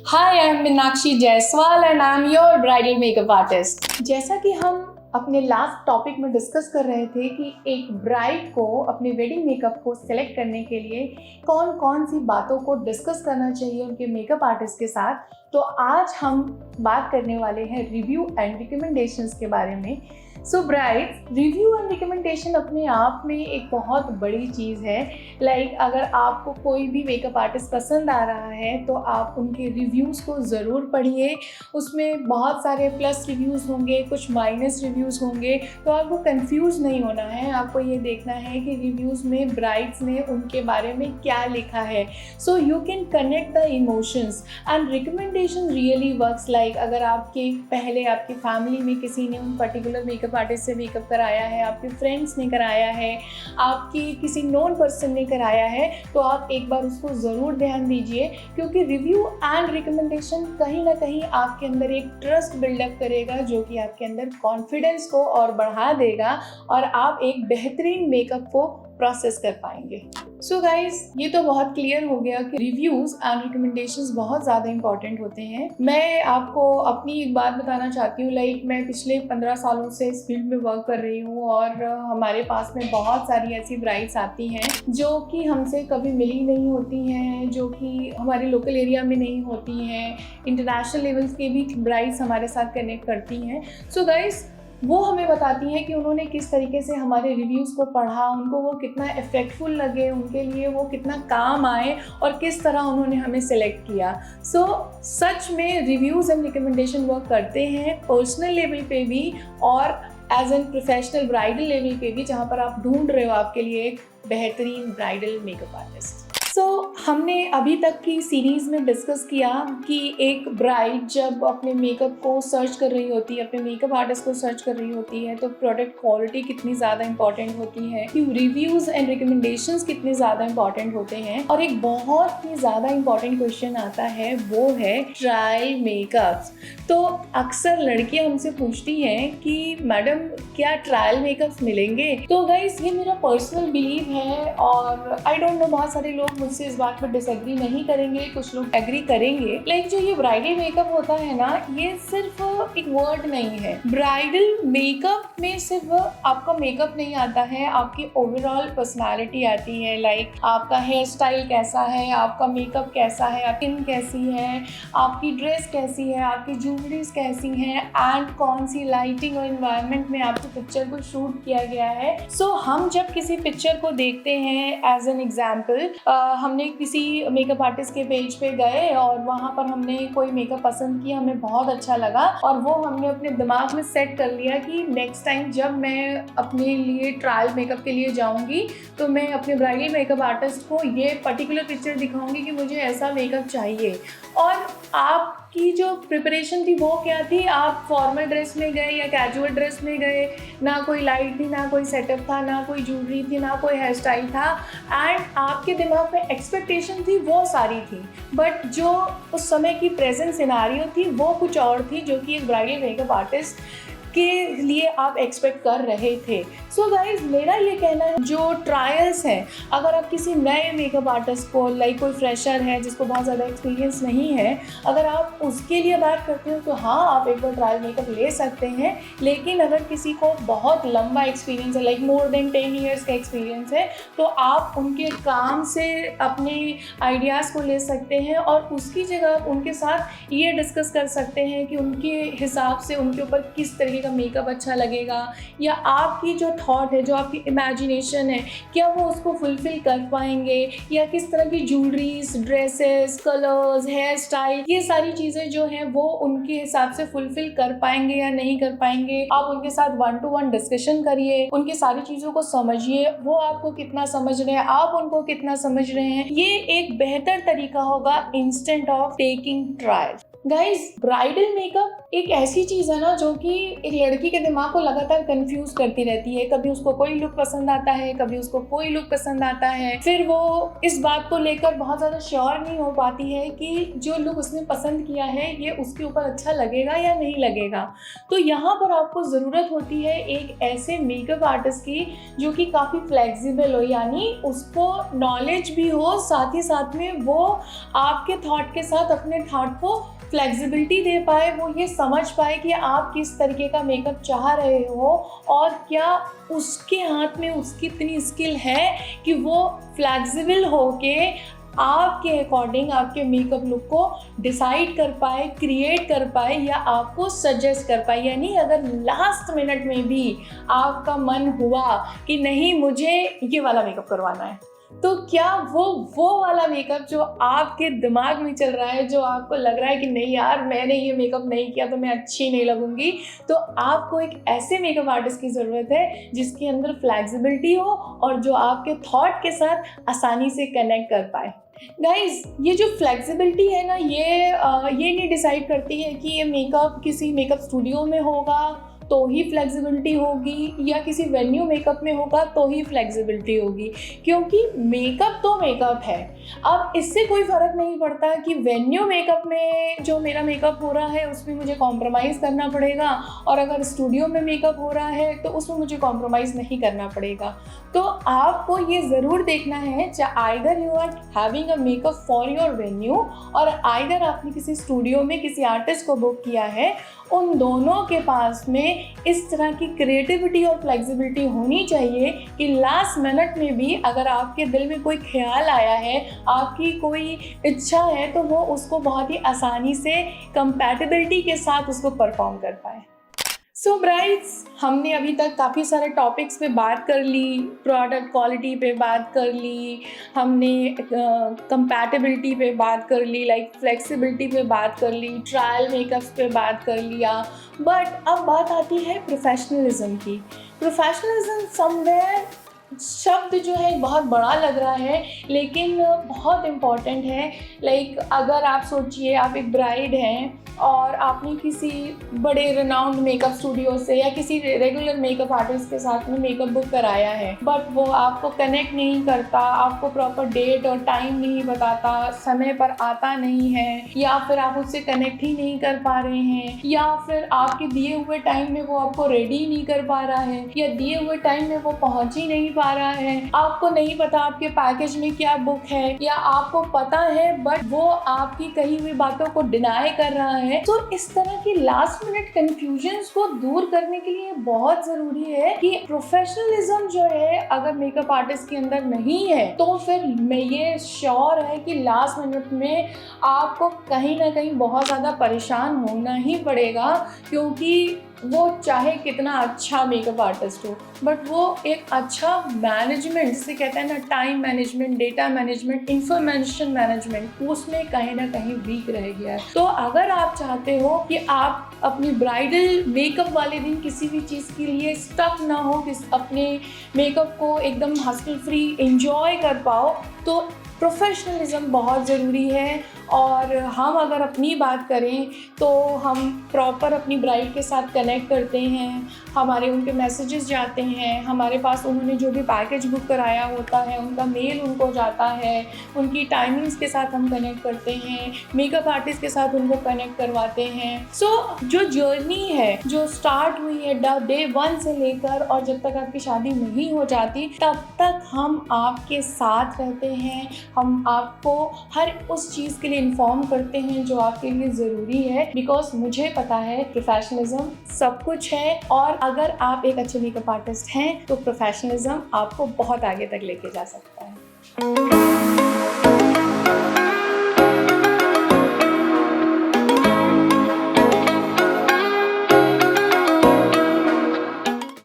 Hi, I'm Meenakshi Jaiswal and I'm your bridal makeup artist. जैसा कि हम अपने लास्ट टॉपिक में डिस्कस कर रहे थे कि एक ब्राइड को अपने वेडिंग मेकअप को सिलेक्ट करने के लिए कौन कौन सी बातों को डिस्कस करना चाहिए उनके मेकअप आर्टिस्ट के साथ, तो आज हम बात करने वाले हैं रिव्यू एंड रिकमेंडेशंस के बारे में। सो ब्राइड्स, रिव्यू एंड रिकमेंडेशन अपने आप में एक बहुत बड़ी चीज़ है। अगर आपको कोई भी मेकअप आर्टिस्ट पसंद आ रहा है तो आप उनके रिव्यूज़ को ज़रूर पढ़िए। उसमें बहुत सारे प्लस रिव्यूज़ होंगे, कुछ माइनस रिव्यूज़ होंगे, तो आपको कंफ्यूज नहीं होना है। आपको ये देखना है कि रिव्यूज़ में ब्राइड्स ने उनके बारे में क्या लिखा है, so you can connect the emotions and recommendation really works. अगर आपके पहले आपकी फैमिली में किसी ने उन पर्टिकुलर मेकअप आर्टिस्ट से मेकअप कराया है, आपके फ्रेंड्स ने कराया है, आपकी किसी नोन पर्सन ने कराया है, तो आप एक बार उसको ज़रूर ध्यान दीजिए, क्योंकि रिव्यू एंड रिकमेंडेशन कहीं ना कहीं आपके अंदर एक ट्रस्ट बिल्डअप करेगा, जो कि आपके अंदर कॉन्फिडेंस को और बढ़ा देगा और आप एक बेहतरीन मेकअप को प्रोसेस कर पाएंगे। सो गाइज, ये तो बहुत क्लियर हो गया कि रिव्यूज़ एंड रिकमेंडेशंस बहुत ज़्यादा इंपॉर्टेंट होते हैं। मैं आपको अपनी एक बात बताना चाहती हूँ। मैं पिछले 15 सालों से इस फील्ड में वर्क कर रही हूँ और हमारे पास में बहुत सारी ऐसी ब्राइड्स आती हैं जो कि हमसे कभी मिली नहीं होती हैं, जो कि हमारे लोकल एरिया में नहीं होती हैं। इंटरनेशनल लेवल्स के भी ब्राइड्स हमारे साथ कनेक्ट करती हैं। सो गाइज, वो हमें बताती हैं कि उन्होंने किस तरीके से हमारे रिव्यूज़ को पढ़ा, उनको वो कितना इफ़ेक्टफुल लगे, उनके लिए वो कितना काम आए और किस तरह उन्होंने हमें सेलेक्ट किया। सो सच में रिव्यूज़ एंड रिकमेंडेशन वर्क करते हैं पर्सनल लेवल पे भी और as an professional bridal level पे भी, जहाँ पर आप ढूंढ रहे हो आपके लिए एक बेहतरीन ब्राइडल मेकअप आर्टिस्ट। हमने अभी तक की सीरीज़ में डिस्कस किया कि एक ब्राइड जब अपने मेकअप को सर्च कर रही होती है, अपने मेकअप आर्टिस्ट को सर्च कर रही होती है, तो प्रोडक्ट क्वालिटी कितनी ज़्यादा इंपॉर्टेंट होती है, कि रिव्यूज़ एंड रिकमेंडेशंस कितने ज़्यादा इंपॉर्टेंट होते हैं। और एक बहुत ही ज़्यादा इंपॉर्टेंट क्वेश्चन आता है, वो है ट्रायल मेकअप्स। तो अक्सर लड़कियां हमसे पूछती हैं कि मैडम, क्या ट्रायल मेकअप्स मिलेंगे? तो गाइस, ये मेरा पर्सनल बिलीव है और आई डोंट नो, बहुत सारे लोग मुझसे इस बात पर डिसएग्री नहीं करेंगे, कुछ लोग एग्री करेंगे। जो ये ब्राइडल मेकअप होता है ना, ये सिर्फ एक वर्ड नहीं है। ब्राइडल मेकअप में सिर्फ आपका मेकअप नहीं आता है, आपकी ओवरऑल पर्सनालिटी आती है। आपका हेयर स्टाइल कैसा है, आपका मेकअप कैसा है, आपकी स्किन कैसी है, आपकी ड्रेस कैसी है, आपकी ज्वेलरीज कैसी हैं, एंड कौन सी लाइटिंग और एनवायरनमेंट में आपकी पिक्चर को शूट किया गया है। हम जब किसी पिक्चर को देखते हैं, एज एन एग्जाम्पल, हमने किसी मेकअप आर्टिस्ट के पेज पे गए और वहाँ पर हमने कोई मेकअप पसंद किया, हमें बहुत अच्छा लगा और वो हमने अपने दिमाग में सेट कर लिया कि नेक्स्ट टाइम जब मैं अपने लिए ट्रायल मेकअप के लिए जाऊँगी तो मैं अपने ब्राइडल मेकअप आर्टिस्ट को ये पर्टिकुलर पिक्चर दिखाऊंगी कि मुझे ऐसा मेकअप चाहिए। और आपकी जो प्रिपरेशन थी वो क्या थी? आप फॉर्मल ड्रेस में गए या कैजुअल ड्रेस में गए, ना कोई लाइट थी, ना कोई सेटअप था, ना कोई ज्वेलरी थी, ना कोई हेयर स्टाइल था, एंड आपके दिमाग में एक्सपेक्टेशन थी वो सारी थी, बट जो उस समय की प्रेजेंट सिनारियो थी वो कुछ और थी, जो कि एक ब्राइडल मेकअप आर्टिस्ट के लिए आप एक्सपेक्ट कर रहे थे। सो गाइज, मेरा ये कहना है, जो ट्रायल्स हैं, अगर आप किसी नए मेकअप आर्टिस्ट को, कोई फ्रेशर है जिसको बहुत ज़्यादा एक्सपीरियंस नहीं है, अगर आप उसके लिए बात करते हो तो हाँ, आप एक बार ट्रायल मेकअप ले सकते हैं। लेकिन अगर किसी को बहुत लंबा एक्सपीरियंस है, मोर देन 10 ईयर्स का एक्सपीरियंस है, तो आप उनके काम से अपने आइडियाज़ को ले सकते हैं और उसकी जगह आप उनके साथ ये डिस्कस कर सकते हैं कि उनके हिसाब से उनके ऊपर किस तरीके का मेकअप अच्छा लगेगा, या आपकी जो थॉट है, जो आपकी इमेजिनेशन है, क्या वो उसको फुलफिल कर पाएंगे, या किस तरह की jewelleries, dresses, colours, hair style, ये सारी चीज़ें जो हैं वो उनके हिसाब से फुलफिल कर पाएंगे या नहीं कर पाएंगे। आप उनके साथ 1 to 1 डिस्कशन करिए, उनकी सारी चीज़ों को समझिए, वो आपको कितना समझ रहे हैं, आप उनको कितना समझ रहे हैं। ये एक बेहतर तरीका होगा instant of taking trial. Guys, bridal makeup एक ऐसी चीज़ है ना जो कि एक लड़की के दिमाग को लगातार कंफ्यूज करती रहती है। कभी उसको कोई लुक पसंद आता है, कभी उसको कोई लुक पसंद आता है, फिर वो इस बात को लेकर बहुत ज़्यादा श्योर नहीं हो पाती है कि जो लुक उसने पसंद किया है ये उसके ऊपर अच्छा लगेगा या नहीं लगेगा। तो यहाँ पर आपको ज़रूरत होती है एक ऐसे मेकअप आर्टिस्ट की जो कि काफ़ी फ्लेक्सिबल हो, यानी उसको नॉलेज भी हो, साथ ही साथ में वो आपके थॉट के साथ अपने थॉट को फ्लेक्सिबिलिटी दे पाए, वो ये समझ पाए कि आप किस तरीके का मेकअप चाह रहे हो और क्या उसके हाथ में उसकी इतनी स्किल है कि वो फ्लेक्सिबल होके आपके अकॉर्डिंग आपके मेकअप लुक को डिसाइड कर पाए, क्रिएट कर पाए या आपको सजेस्ट कर पाए। यानी अगर लास्ट मिनट में भी आपका मन हुआ कि नहीं मुझे ये वाला मेकअप करवाना है, तो क्या वो वाला मेकअप जो आपके दिमाग में चल रहा है, जो आपको लग रहा है कि नहीं यार मैंने ये मेकअप नहीं किया तो मैं अच्छी नहीं लगूंगी, तो आपको एक ऐसे मेकअप आर्टिस्ट की ज़रूरत है जिसके अंदर फ्लेक्सिबिलिटी हो और जो आपके थॉट के साथ आसानी से कनेक्ट कर पाए। गाइज, ये जो फ्लेक्सिबिलिटी है ना, ये नहीं डिसाइड करती है कि ये मेकअप किसी मेकअप स्टूडियो में होगा तो ही फ्लेक्सिबिलिटी होगी या किसी वेन्यू मेकअप में होगा तो ही फ्लेक्सिबिलिटी होगी, क्योंकि मेकअप तो मेकअप है। अब इससे कोई फ़र्क नहीं पड़ता कि वेन्यू मेकअप में जो मेरा मेकअप हो रहा है उसमें मुझे कॉम्प्रोमाइज़ करना पड़ेगा और अगर स्टूडियो में मेकअप हो रहा है तो उसमें मुझे कॉम्प्रोमाइज़ नहीं करना पड़ेगा। तो आपको ये ज़रूर देखना है, either you are having a makeup for your venue और आइदर आपने किसी स्टूडियो में किसी आर्टिस्ट को बुक किया है, उन दोनों के पास में इस तरह की क्रिएटिविटी और फ्लेक्सिबिलिटी होनी चाहिए कि लास्ट मिनट में भी अगर आपके दिल में कोई ख्याल आया है, आपकी कोई इच्छा है, तो वो उसको बहुत ही आसानी से कंपैटिबिलिटी के साथ उसको परफॉर्म कर पाए। सो ब्राइड्स, हमने अभी तक काफ़ी सारे टॉपिक्स पे बात कर ली, प्रोडक्ट क्वालिटी पे बात कर ली, हमने कंपैटिबिलिटी पे बात कर ली, लाइक फ्लेक्सिबिलिटी पे बात कर ली, ट्रायल मेकअप्स पे बात कर लिया, बट अब बात आती है प्रोफेशनलिज्म की। प्रोफेशनलिज्म समवेयर शब्द जो है बहुत बड़ा लग रहा है लेकिन बहुत इम्पॉर्टेंट है। लाइक अगर आप सोचिए, आप एक ब्राइड हैं और आपने किसी बड़े रिनाउंड मेकअप स्टूडियो से या किसी रेगुलर मेकअप आर्टिस्ट के साथ में मेकअप बुक कराया है, बट वो आपको कनेक्ट नहीं करता, आपको प्रॉपर डेट और टाइम नहीं बताता, समय पर आता नहीं है, या फिर आप उससे कनेक्ट ही नहीं कर पा रहे हैं, या फिर आपके दिए हुए टाइम में वो आपको रेडी नहीं कर पा रहा है, या दिए हुए टाइम में वो पहुंच ही नहीं पा रहा है, आपको नहीं पता आपके पैकेज में क्या बुक है, या आपको पता है बट वो आपकी कही हुई बातों को डिनाई कर रहा है। तो इस तरह की लास्ट मिनट कंफ्यूजन्स को दूर करने के लिए बहुत जरूरी है कि प्रोफेशनलिज्म जो है अगर मेकअप आर्टिस्ट के अंदर नहीं है तो फिर मैं ये श्योर है कि लास्ट मिनट में आपको कहीं ना कहीं बहुत ज़्यादा परेशान होना ही पड़ेगा, क्योंकि वो चाहे कितना अच्छा मेकअप आर्टिस्ट हो बट वो एक अच्छा मैनेजमेंट, जिसे कहते हैं ना time management, data management, information management, उसमें कहीं ना कहीं वीक रह गया है। तो अगर आप चाहते हो कि आप अपनी ब्राइडल मेकअप वाले दिन किसी भी चीज़ के लिए स्टक ना हो, कि अपने मेकअप को एकदम हसल फ्री एंजॉय कर पाओ, तो प्रोफेशनलिज्म बहुत ज़रूरी है। और हम अगर अपनी बात करें तो हम प्रॉपर अपनी ब्राइड के साथ कनेक्ट करते हैं, हमारे उनके मैसेजेस जाते हैं, हमारे पास उन्होंने जो भी पैकेज बुक कराया होता है उनका मेल उनको जाता है, उनकी टाइमिंग्स के साथ हम कनेक्ट करते हैं, मेकअप आर्टिस्ट के साथ उनको कनेक्ट करवाते हैं। सो जो जर्नी है जो स्टार्ट हुई है डे 1 से लेकर और जब तक आपकी शादी नहीं हो जाती तब तक हम आपके साथ रहते हैं, हम आपको हर उस चीज़ के लिए इन्फॉर्म करते हैं जो आपके लिए ज़रूरी है, बिकॉज मुझे पता है प्रोफेशनलिज्म सब कुछ है। और अगर आप एक अच्छे मेकअप आर्टिस्ट हैं तो प्रोफेशनलिज्म आपको बहुत आगे तक लेके जा सकता है।